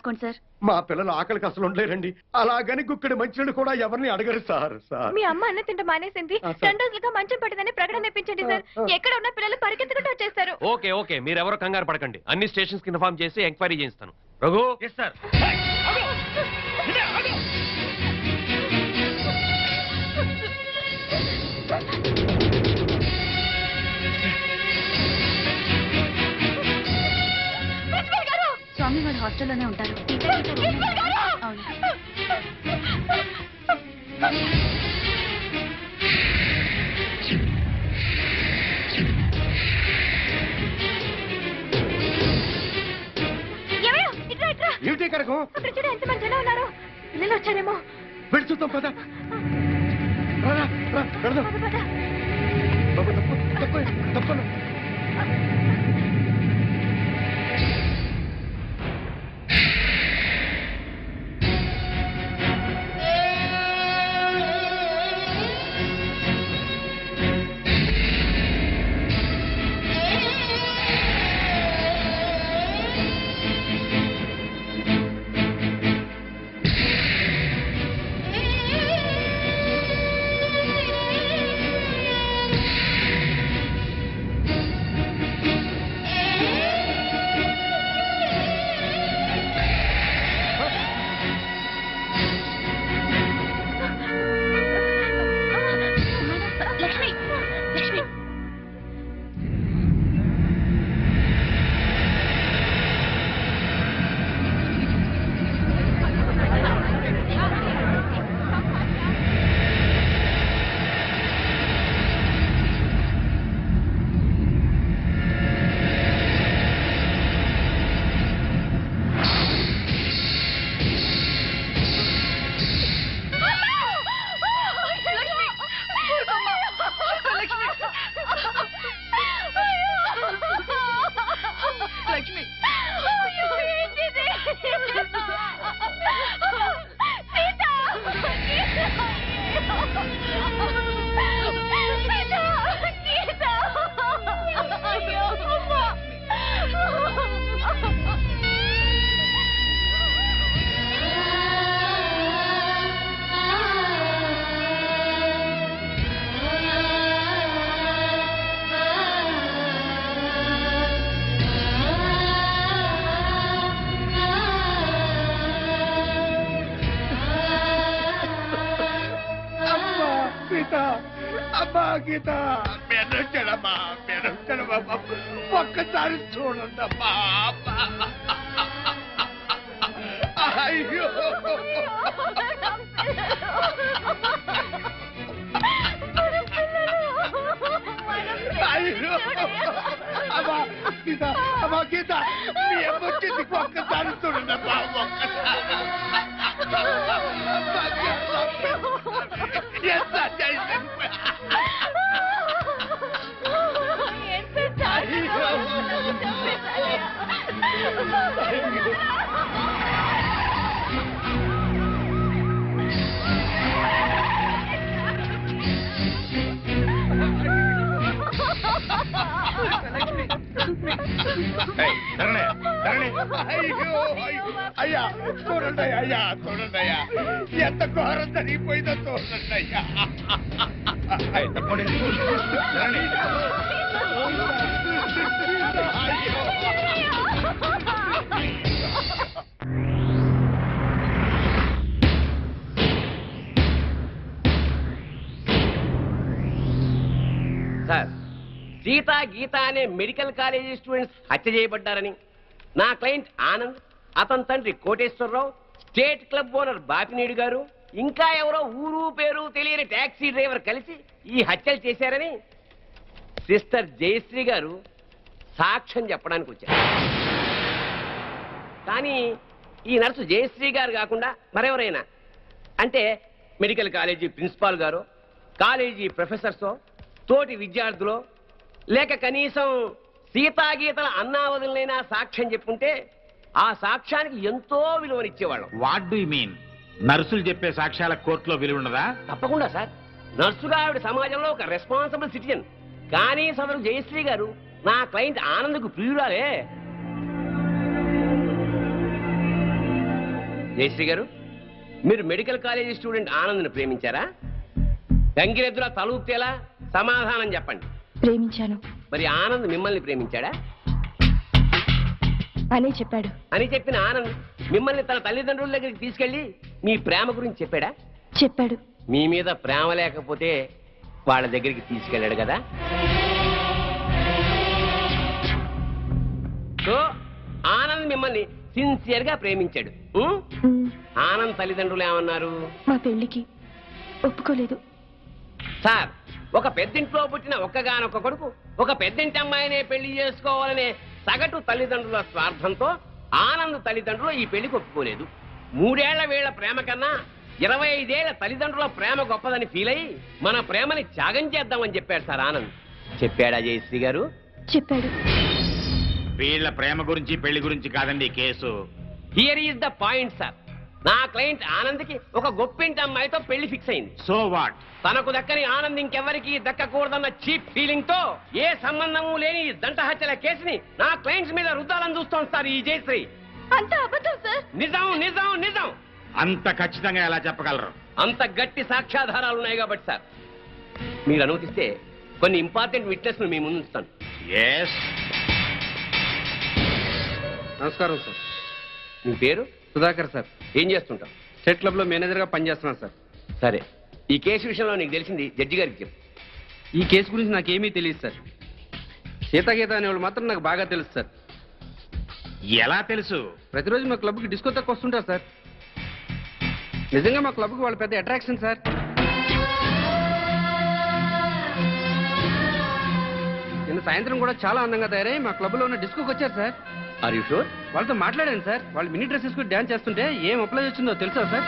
రాసుకోండి సార్. మా పిల్లలు ఆకలికి అసలు ఉండలేరండి. అలాగని గుక్కడి మంచినీళ్ళు కూడా ఎవరిని అడగరు సార్. మీ అమ్మ అన్న తింట మానేసింది. 2 రోజులుగా మంచం పట్టిందని ప్రకటన ఇప్పించండి సార్. ఎక్కడ ఉన్న పిల్లలు పరిగెత్తుకుంటూ వచ్చేస్తారు. ఓకే ఓకే, మీరెవరో కంగారు పడకండి. అన్ని స్టేషన్స్ కి ఇన్ఫార్మ్ చేసి ఎంక్వైరీ చేయిస్తాను. రఘు. Yes sir. స్వామి వారు హాస్టల్లోనే ఉంటారు. అవును. ఏమిటి కనుక అక్కడ చూడ ఎంతమంది జనం ఉన్నారు. పిల్లలు వచ్చారేమో. వెళ్ళి చూద్దాం పద. వెళదాం. తప్పను. గీత మెరచడమా ఒక్కసారి చూడండమ్మా. అయ్యో అయ్యో అమ్మా గీత, అమ్మా గీత, మీ అమ్మొచ్చింది ఒక్కసారి చూడండమ్మా. అయ్యా చూడండి, అయ్యా చూడండి, అయ్యా ఎంత ఘోరం జరిగిపోయిందో చూడండి అయ్యా. సార్, సీతా గీత అనే మెడికల్ కాలేజీ స్టూడెంట్స్ హత్య చేయబడ్డారని నా క్లయింట్ ఆనంద్, అతని తండ్రి Koteswararao, state club owner Bapineedu గారు, ఇంకా ఎవరో ఊరు పేరు తెలియని టాక్సీ డ్రైవర్ కలిసి ఈ హత్యలు చేశారని సిస్టర్ జయశ్రీ గారు సాక్ష్యం చెప్పడానికి వచ్చారు. కానీ ఈ నర్సు జయశ్రీ గారు కాకుండా మరెవరైనా, అంటే మెడికల్ కాలేజీ ప్రిన్సిపాల్ గారు, కాలేజీ ప్రొఫెసర్సో, తోటి విద్యార్థులు, లేక కనీసం సీతాగీతల అన్నావదులైనా సాక్ష్యం చెప్పుంటే ఆ సాక్ష్యానికి ఎంతో విలువనిచ్చేవాళ్ళం. What do you mean? నర్సులు చెప్పే సాక్ష్యాల కోర్టులో విలువ ఉండదా? తప్పకుండా సార్. నర్సుగా ఆవిడ సమాజంలో ఒక రెస్పాన్సిబుల్ సిటిజన్. కానీ సదరు జయశ్రీ గారు నా క్లయింట్ ఆనంద్కు ప్రియురాలే. జయశ్రీ గారు, మీరు మెడికల్ కాలేజీ స్టూడెంట్ ఆనంద్ని ప్రేమించారా? గంగిరెద్దులా తలూపుతేలా సమాధానం చెప్పండి. ప్రేమించాను మరి ఆనంద్ మిమ్మల్ని ప్రేమించాడా? అనే చెప్పాడు. అని చెప్పిన ఆనంద్ మిమ్మల్ని తన తల్లిదండ్రుల దగ్గరికి తీసుకెళ్లి మీ ప్రేమ గురించి చెప్పాడా? చెప్పాడు. మీ మీద ప్రేమ లేకపోతే వాళ్ళ దగ్గరికి తీసుకెళ్ళాడు కదా. సో ఆనంద్ మిమ్మల్ని సిన్సియర్ గా ప్రేమించాడు. ఆనంద్ తల్లిదండ్రులు ఏమన్నారు? మా పెళ్లికి ఒప్పుకోలేదు. సార్, ఒక పెద్దింట్లో పుట్టిన ఒక్కగానొక్క కొడుకు ఒక పెద్దింటి అమ్మాయినే పెళ్లి చేసుకోవాలనే సగటు తల్లిదండ్రుల స్వార్థంతో ఆనంద్ తల్లిదండ్రులు ఈ పెళ్లికి ఒప్పుకోలేదు. 3 ఏళ్ల వీళ్ల ప్రేమ కన్నా 25 ఏళ్ల తల్లిదండ్రుల ప్రేమ గొప్పదని ఫీల్ అయ్యి మన ప్రేమని త్యాగం చేద్దామని చెప్పాడు సార్ ఆనంద్. చెప్పాడా జయశ్రీ గారు? చెప్పాడు. వీళ్ళ ప్రేమ గురించి పెళ్లి గురించి కాదండి ఈ case. Here is the point sir. నా క్లయింట్ ఆనంద్కి ఒక గొప్పింటి అమ్మాయితో పెళ్లి ఫిక్స్ అయింది. So what? తనకు దక్కని ఆనంద్ ఇంకెవ్వరికి దక్కకూడదన్న చీప్ ఫీలింగ్ తో ఏ సంబంధము లేని ఈ దంట హత్యల కేసుని నా క్లయింట్స్ మీద రుద్దాలని చూస్తోంది సార్ ఈ జయశ్రీ. అంత అబద్ధం సార్. నిజం నిజం నిజం. అంత ఖచ్చితంగా ఎలా చెప్పగలరు? అంత గట్టి సాక్ష్యాధారాలు ఉన్నాయి కాబట్టి సార్, మీరు అనుమతిస్తే కొన్ని ఇంపార్టెంట్ విట్నెస్ ను మీ ముందు ఉంచుతాను. ఎస్. నమస్కారం సార్. మీ పేరు? సుధాకర్ సార్. ఏం చేస్తుంటాం? స్టేట్ క్లబ్ లో మేనేజర్ గా పనిచేస్తున్నాను సార్. సరే, ఈ కేసు విషయంలో నీకు తెలిసింది జడ్జి గారికి చెప్పు. ఈ కేసు గురించి నాకేమీ తెలియదు సార్. సీతాగీత అనేవాళ్ళు మాత్రం నాకు బాగా తెలుసు సార్. ఎలా తెలుసు? ప్రతిరోజు మా క్లబ్కి డిస్కో తక్కువ వస్తుంటారు సార్. నిజంగా మా క్లబ్కి వాళ్ళు పెద్ద అట్రాక్షన్ సార్. నిన్న సాయంత్రం కూడా చాలా అందంగా తయారై మా క్లబ్లో ఉన్న డిస్కోకి వచ్చారు సార్. Are you sure? వాళ్ళతో మాట్లాడాను సార్. వాళ్ళు మినీ డ్రెస్ వేసుకుని డ్యాన్స్ చేస్తుంటే ఏం అప్లై వచ్చిందో తెలుసా సార్?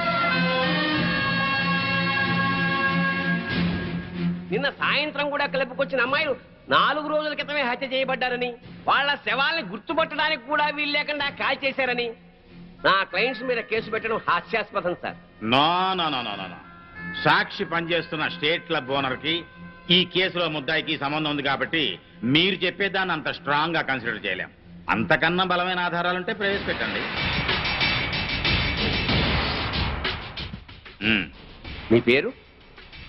నిన్న సాయంత్రం కూడా క్లబ్కి వచ్చిన అమ్మాయిలు 4 రోజుల క్రితమే హత్య చేయబడ్డారని, వాళ్ళ శవాల్ని గుర్తుపట్టడానికి కూడా వీలు లేకుండా కాల్ చేశారని నా క్లయింట్స్ మీద కేసు పెట్టడం హాస్యాస్పదం sir. No no no no no. Sakshi పనిచేస్తున్న స్టేట్ క్లబ్ ఓనర్ కి ఈ కేసులో ముద్దాయికి సంబంధం ఉంది కాబట్టి మీరు చెప్పేదాన్ని అంత స్ట్రాంగ్ గా కన్సిడర్ చేయలేం. అంతకన్నా బలమైన ఆధారాలుంటే ప్రవేశపెట్టండి. మీ పేరు?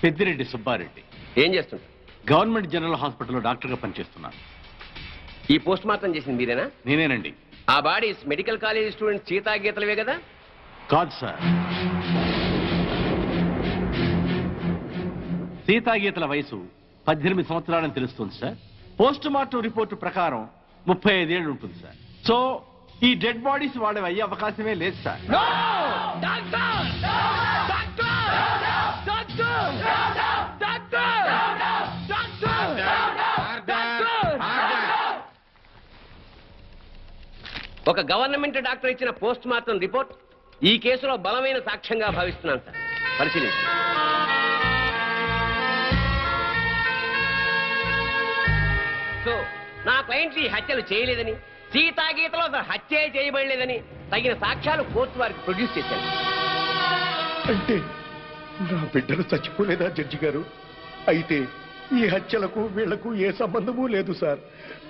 పెద్దిరెడ్డి సుబ్బారెడ్డి. ఏం చేస్తుంటారు? గవర్నమెంట్ జనరల్ హాస్పిటల్లో డాక్టర్గా పనిచేస్తున్నాను. ఈ పోస్ట్ మార్టం చేసింది మీరేనా? నేనేనండి. ఆ bodies medical college student Sita గీతలవే కదా? కాదు సార్. సీతాగీతల వయసు 18 సంవత్సరాలని తెలుస్తుంది సార్. పోస్ట్ మార్టం రిపోర్టు ప్రకారం 35 ఏళ్ళు ఉంటుంది సార్. సో ఈ డెడ్ బాడీస్ వాళ్ళవి అయ్యే అవకాశమే లేదు సార్. ఒక గవర్నమెంట్ డాక్టర్ ఇచ్చిన పోస్ట్ మార్టం రిపోర్ట్ ఈ కేసులో బలమైన సాక్ష్యంగా భావిస్తున్నాను సార్. పరిశీలించండి. సో నా క్లయింట్ ఈ హత్యలు చేయలేదని, సీతాగీతలో అసలు హత్య చేయబడలేదని తగిన సాక్ష్యాలు కోర్టు వారికి ప్రొడ్యూస్ చేశాను. అంటే నా బిడ్డలు చచ్చిపోలేదా జడ్జి గారు? అయితే ఈ హత్యలకు వీళ్లకు ఏ సంబంధము లేదు సార్.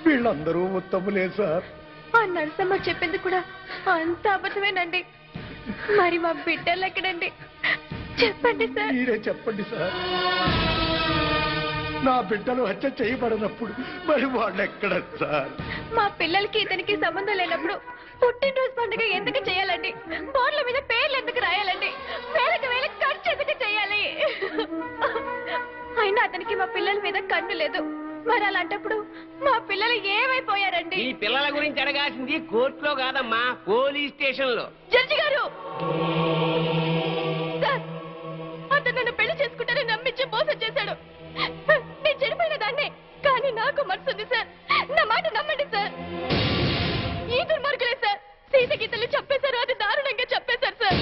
వీళ్ళందరూ ఉత్తములే సార్. ఆ నరసమ్మ చెప్పింది కూడా అంత అబద్ధమేనండి. మరి మా బిడ్డలు ఎక్కడండి? చెప్పండి సార్. మీరే చెప్పండి సార్. నా బిడ్డలు హత్య చేయబడినప్పుడు మరి వాళ్ళు ఎక్కడ సార్? మా పిల్లలకి ఇతనికి సంబంధం లేనప్పుడు పుట్టినరోజు పండుగ ఎందుకు చేయాలండి? బోర్ల మీద పేర్లు ఎందుకు రాయాలండి? వేలకు వేల ఖర్చు ఎందుకు చేయాలి? అయినా అతనికి మా పిల్లల మీద కన్ను లేదు. మరి అలాంటప్పుడు మా పిల్లలు ఏమైపోయారండి? ఈ పిల్లల గురించి అడగాల్సింది కోర్టులో కాదమ్మా, పోలీస్ స్టేషన్ లో. జడ్జి గారు, సార్, అతను నన్ను పెళ్లి చేసుకుంటానని నమ్మించి మోసం చేశాడు. నేను చెడిపోయిన దాన్ని, కానీ నాకు మనసు ఉంది సార్. నా మాట నమ్మండి సార్. ఈ దుర్మార్గులే సార్ సీత గీతలు చెప్పేశారు. అది దారుణంగా చెప్పేశారు సార్.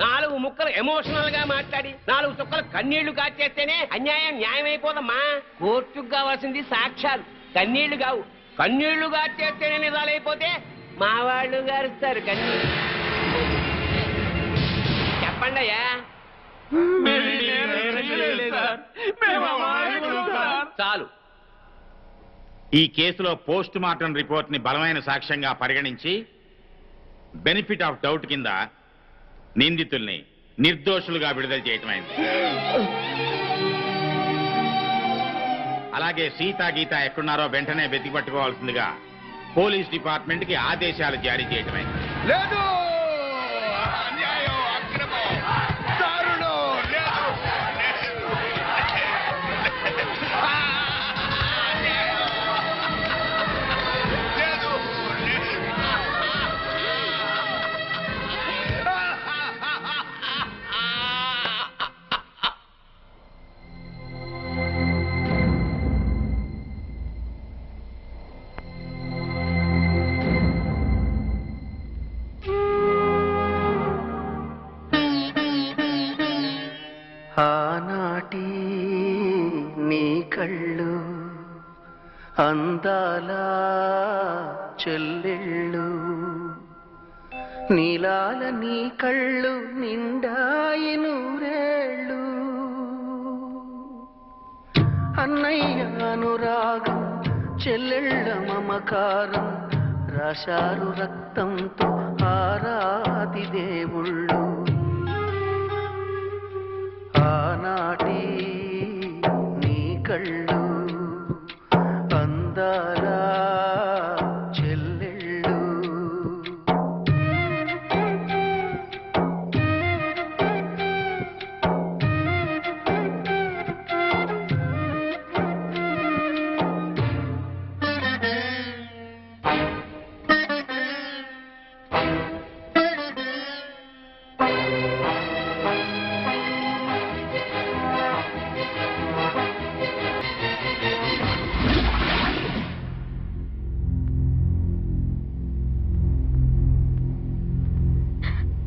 4 ముక్కలు ఎమోషనల్ గా మాట్లాడి 4 చుక్కలు కన్నీళ్లు కాచేస్తేనే అన్యాయం న్యాయమైపోదమ్మా. కోర్టుకు కావాల్సింది సాక్ష్యాలు, కన్నీళ్లు కావు. కన్నీళ్లు కాచేస్తేనే నిజాలైపోతే మా వాళ్ళు గారుస్తారు కన్నీళ్ళు. చెప్పండి అయ్యా. చాలు. ఈ కేసులో పోస్ట్ మార్టం రిపోర్ట్ ని బలమైన సాక్ష్యంగా పరిగణించి బెనిఫిట్ ఆఫ్ డౌట్ కింద నిందితుల్ని నిర్దోషులుగా విడుదల చేయటమైంది. అలాగే సీతా గీత ఎక్కడున్నారో వెంటనే వెతికి పట్టుకోవాల్సిందిగా పోలీస్ డిపార్ట్మెంట్ కి ఆదేశాలు జారీ చేయటమైంది. లేదు, అన్యాయం, అక్రమం, దారుణం, లేదు, లేదు, ఆనాటి నీ కళ్ళు అందాల చెల్లెళ్ళు, నీలాల నీ కళ్ళు నిండాయి నూరేళ్ళు. అన్నయ్య అనురాగం చెల్లెళ్ళ మమకారం రాశారు రక్తంతో ఆరాది దేవుళ్ళు. ఆనాటి నీ కళ్ళు అందాల చెల్లెళ్ళు.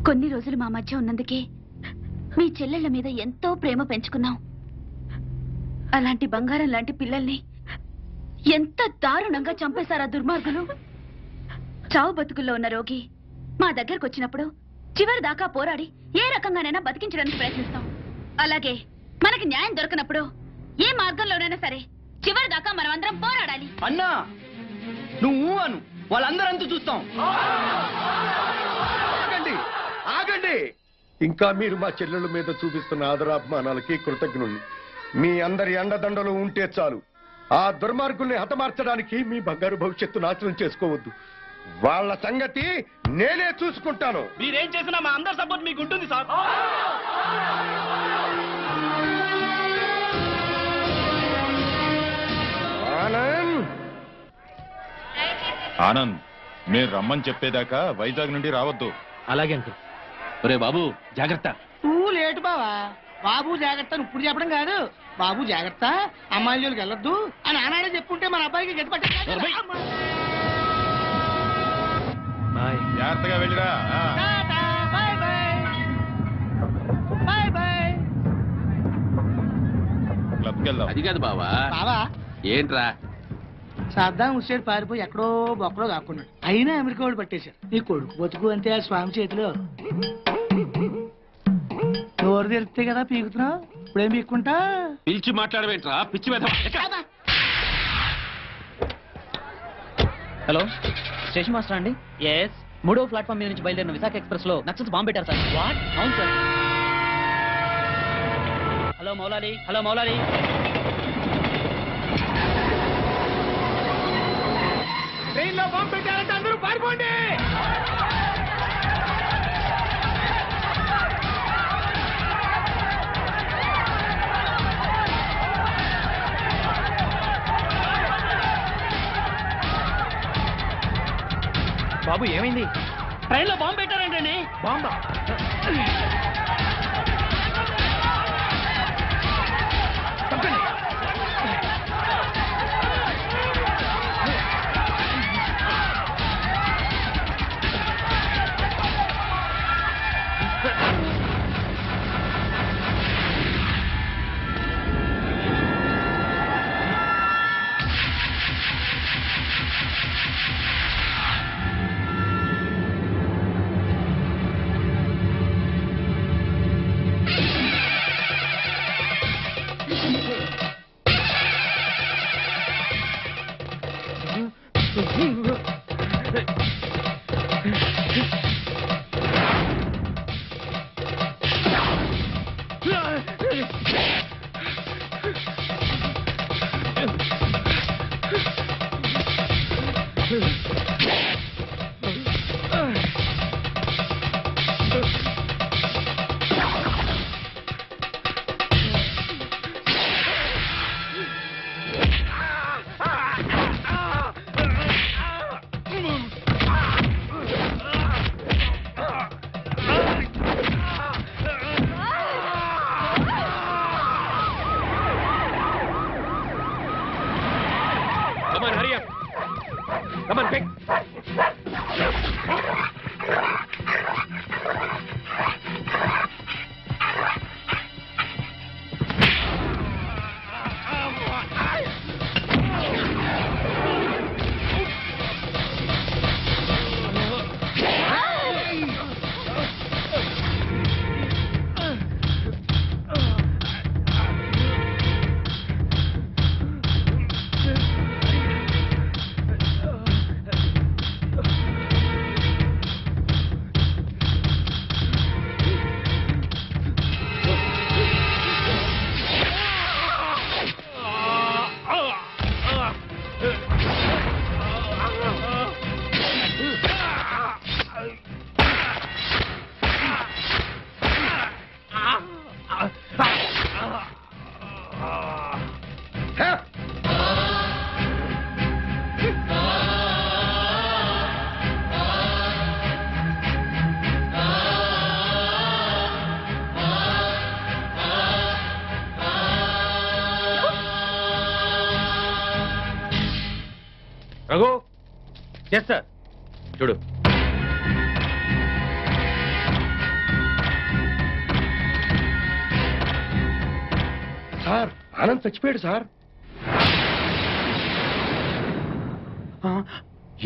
కొన్ని రోజులు మా మధ్య ఉన్నందుకే మీ చెల్లెళ్ళ మీద ఎంతో ప్రేమ పెంచుకున్నాం. అలాంటి బంగారం లాంటి పిల్లల్ని ఎంత దారుణంగా చంపేశారా దుర్మార్గులు. చావు బతుకుల్లో ఉన్న రోగి మా దగ్గరకు వచ్చినప్పుడు చివరి దాకా పోరాడి ఏ రకంగానైనా బతికించడానికి ప్రయత్నిస్తాం. అలాగే మనకి న్యాయం దొరకనప్పుడు ఏ మార్గంలోనైనా సరే చివరి దాకా మనం అందరం పోరాడాలి. అన్నా నువ్వు అను, వాళ్ళందరంతా చూస్తాం. ఆగండి, ఆగండి. ఇంకా మీరు మా చెల్లెళ్ళ మీద చూపిస్తున్న ఆదరాభిమానాలకి కృతజ్ఞుణ్ణి. మీ అందరి అండదండలు ఉంటే చాలు. ఆ దుర్మార్గుల్ని హతమార్చడానికి మీ బంగారు భవిష్యత్తు నాశనం చేసుకోవద్దు. వాళ్ళ సంగతి నేనే చూసుకుంటాను. మీరేం చేసినా మా అందరి సపోర్ట్ మీకు ఉంటుంది సార్. ఆనంద్, ఆనంద్, మీరు రమ్మని చెప్పేదాకా వైజాగ్ నుండి రావద్దు. అలాగే అంకుల్. ఒరే బాబు జాగ్రత్త. నువ్వు లేటు బావా. బాబు జాగ్రత్త అని ఇప్పుడు చెప్పడం కాదు. బాబు జాగ్రత్త, అమ్మాయిల జోలికి వెళ్ళొద్దు అని ఆనాడే చెప్పుంటే మన అబ్బాయికి గట్టి నోర్మై. జాగ్రత్తగా వెళ్ళిరా. క్లబ్కి వెళ్దాం. అది కాదు బావా. బావా ఏంట్రా? సద్దాం హుస్సేన్ పారిపోయి ఎక్కడో బొక్కడో కాకున్నాడు. అయినా అమెరికా వాడు పట్టేశారు. నీ కొడుకు బతుకు అంతే ఆ స్వామి చేతిలో. నోరు తెరిస్తే కదా పీకుతున్నావు. ఇప్పుడేం పీక్కుంటా? పిలిచి మాట్లాడవేంట్రా పిచ్చి వెధవ. హలో, స్టేషన్ మాస్టర్ అండి? ఎస్. 3వ ప్లాట్ఫామ్ మీద నుంచి బయలుదేరిన విశాఖ ఎక్స్ప్రెస్ లో నక్సల్స్ బాంబు పెట్టారు సార్. వాట్? అవును sir. Hello Moulali, hello Moulali. ట్రైన్లో బాంబు పెట్టారంటే అందరూ పారిపోండి. బాబు ఏమైంది? ట్రైన్లో బాంబు పెట్టారంటండి. బాంబా? Raghu yes sir. చూడు. సార్ ఆనంద్ చచ్చిపోయాడు సార్.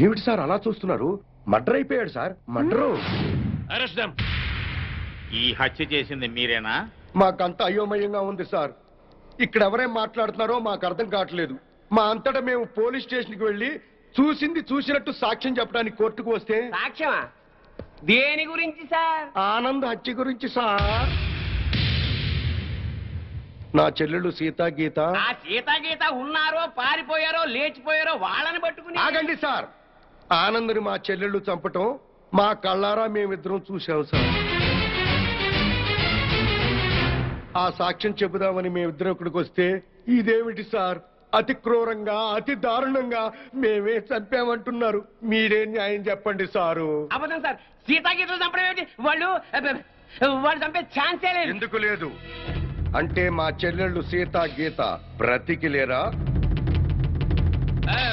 ఏమిటి సార్ అలా చూస్తున్నారు? మర్డర్ అయిపోయాడు సార్, మర్డరు. Arrest them. ఈ హత్య చేసింది మీరేనా? మాకంత అయోమయంగా ఉంది సార్. ఇక్కడ ఎవరేం మాట్లాడుతున్నారో మాకు అర్థం కావట్లేదు. మా అంతటా మేము పోలీస్ స్టేషన్కి వెళ్ళి చూసింది చూసినట్టు సాక్ష్యం చెప్పడానికి కోర్టుకు వస్తే సాక్ష్యమా? దేని గురించి సార్? ఆనంద్ హత్య గురించి సార్. నా చెల్లెళ్ళు సీత గీత. ఆ సీతాగీత ఉన్నారో పారిపోయారో లేచిపోయారో వాళ్ళని పట్టుకుని. ఆగండి సార్. ఆనంద్ని మా చెల్లెళ్ళు చంపటం మా కళ్ళారా మేమిద్దరం చూసాం సార్. ఆ సాక్ష్యం చెబుదామని మేమిద్దరం ఇక్కడికి వస్తే ఇదేమిటి సార్, అతి క్రూరంగా అతి దారుణంగా మేమే చంపామంటున్నారు. మీరే న్యాయం చెప్పండి సారు. అబద్ధం సార్. సీతాగీతలు చంపడం ఏమిటి? వాళ్ళు చంపే ఛాన్సే లేదు. ఎందుకు లేదు అంటే మా చెల్లెళ్ళు సీత గీత బ్రతికి లేరా?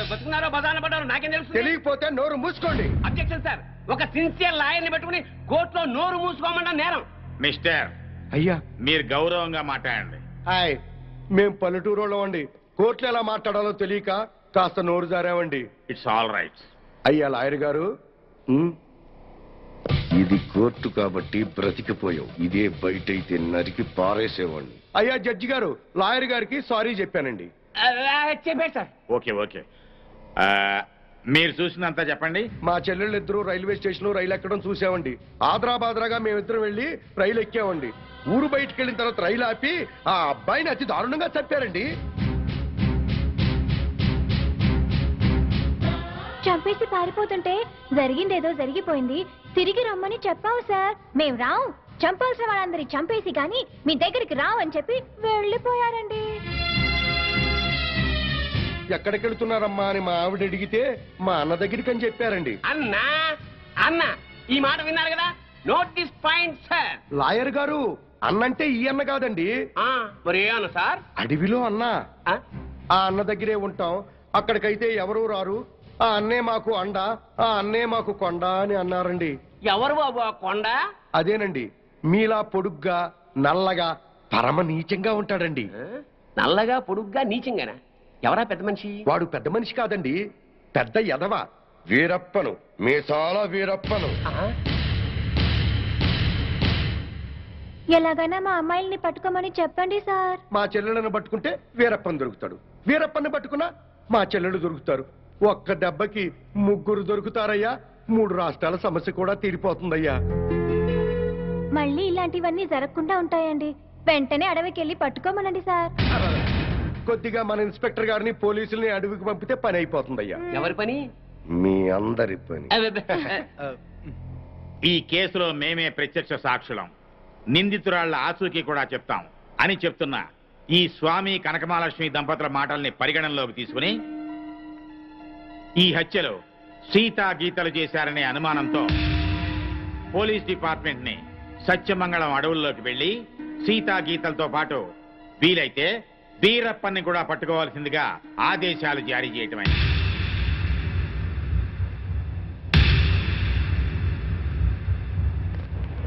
బతుకున్నారో బదాన పడ్డారో నాకేం తెలుసు? తెలియకపోతే నోరు మూసుకోండి. Objection sir. ఒక సిన్సియర్ లాయర్ని పెట్టుకుని కోర్టులో నోరు మూసుకోమంటా నేరం. మిస్టర్, అయ్యా మీరు గౌరవంగా మాట్లాడండి. హాయ్, మేం పల్లెటూరులో అండి. కోర్టులో ఎలా మాట్లాడాలో తెలియక కాస్త నోరు జారామండి. It's all right. అయ్యా లాయర్ గారు, ఇది కోర్టు కాబట్టి బ్రతికిపోయావు. ఇదే బయట అయితే నరికి పారేసేవాడిని. అయ్యా జడ్జి గారు, లాయర్ గారికి సారీ చెప్పానండి. చెప్పాడు సార్. Okay okay. మీరు చూసినంత చెప్పండి. మా చెల్లెళ్ళు ఇద్దరు రైల్వే స్టేషన్ లో రైలు ఎక్కడం చూసామండి. ఆదరాబాదరాగా మేమిద్దరం వెళ్ళి రైలు ఎక్కామండి. ఊరు బయటికి వెళ్ళిన తర్వాత రైలు ఆపి ఆ అబ్బాయిని అతి దారుణంగా చంపారండి. చంపేసి పారిపోతుంటే జరిగిందేదో జరిగిపోయింది, తిరిగి రమ్మని చెప్పావు సార్. మేం రావు, చంపాల్సిన వాళ్ళందరి చంపేసి గాని మీ దగ్గరికి రావు అని చెప్పి వెళ్ళిపోయారండి. ఎక్కడికి వెళ్తున్నారమ్మా అని మా ఆవిడ అడిగితే మా అన్న దగ్గరికి అని చెప్పారండి. అన్నా అన్న ఈ మాట విన్నారు కదా? Note this point sir. Lawyer గారు, అన్నంటే ఈ అన్న కాదండి. మరి ఏ అన్న సార్? అడవిలో అన్న. ఆ అన్న దగ్గరే ఉంటాం. అక్కడికైతే ఎవరూ రారు. ఆ అన్నే మాకు అండ, ఆ అన్నే మాకు కొండ అని అన్నారండి. ఎవరు బాబు ఆ కొండ? అదేనండి, మీలా పొడుగ్గా నల్లగా పరమ నీచంగా ఉంటాడండి. నల్లగా పొడుగ్గా నీచంగానా? ఎవరా పెద్ద మనిషి? వాడు పెద్ద మనిషి కాదండి, పెద్ద ఎదవ. వీరప్పను, మీసాల వీరప్పను. ఎలాగైనా మా అమ్మాయిల్ని పట్టుకోమని చెప్పండి సార్. మా చెల్లెలను పట్టుకుంటే వీరప్పని దొరుకుతాడు, వీరప్పని పట్టుకున్నా మా చెల్లెలు దొరుకుతారు. ఒక్క దెబ్బకి ముగ్గురు దొరుకుతారయ్యా. 3 రాష్ట్రాల సమస్య కూడా తీరిపోతుందయ్యా. మళ్ళీ ఇలాంటివన్నీ జరగకుండా ఉంటాయండి. వెంటనే అడవికి వెళ్ళి పట్టుకోమనండి సార్. కొద్దిగా మన ఇన్స్పెక్టర్ గారిని పోలీసుల్ని అడవికి పంపితే పని అయిపోతుందయ్యా. ఎవరి పని? మీ అందరి పని. ఈ కేసులో మేమే ప్రత్యక్ష సాక్షులం, నిందితురాళ్ల ఆచూకీ కూడా చెప్తాం అని చెప్తున్నా ఈ స్వామి కనకమహాలక్ష్మి దంపతుల మాటల్ని పరిగణనలోకి తీసుకుని ఈ హత్యలో సీతా గీతలు చేశారనే అనుమానంతో పోలీస్ డిపార్ట్మెంట్ ని సత్యమంగళం అడవుల్లోకి వెళ్లి సీతా గీతలతో పాటు వీలైతే వీరప్పన్ని కూడా పట్టుకోవాల్సిందిగా ఆదేశాలు జారీ చేయటమైంది.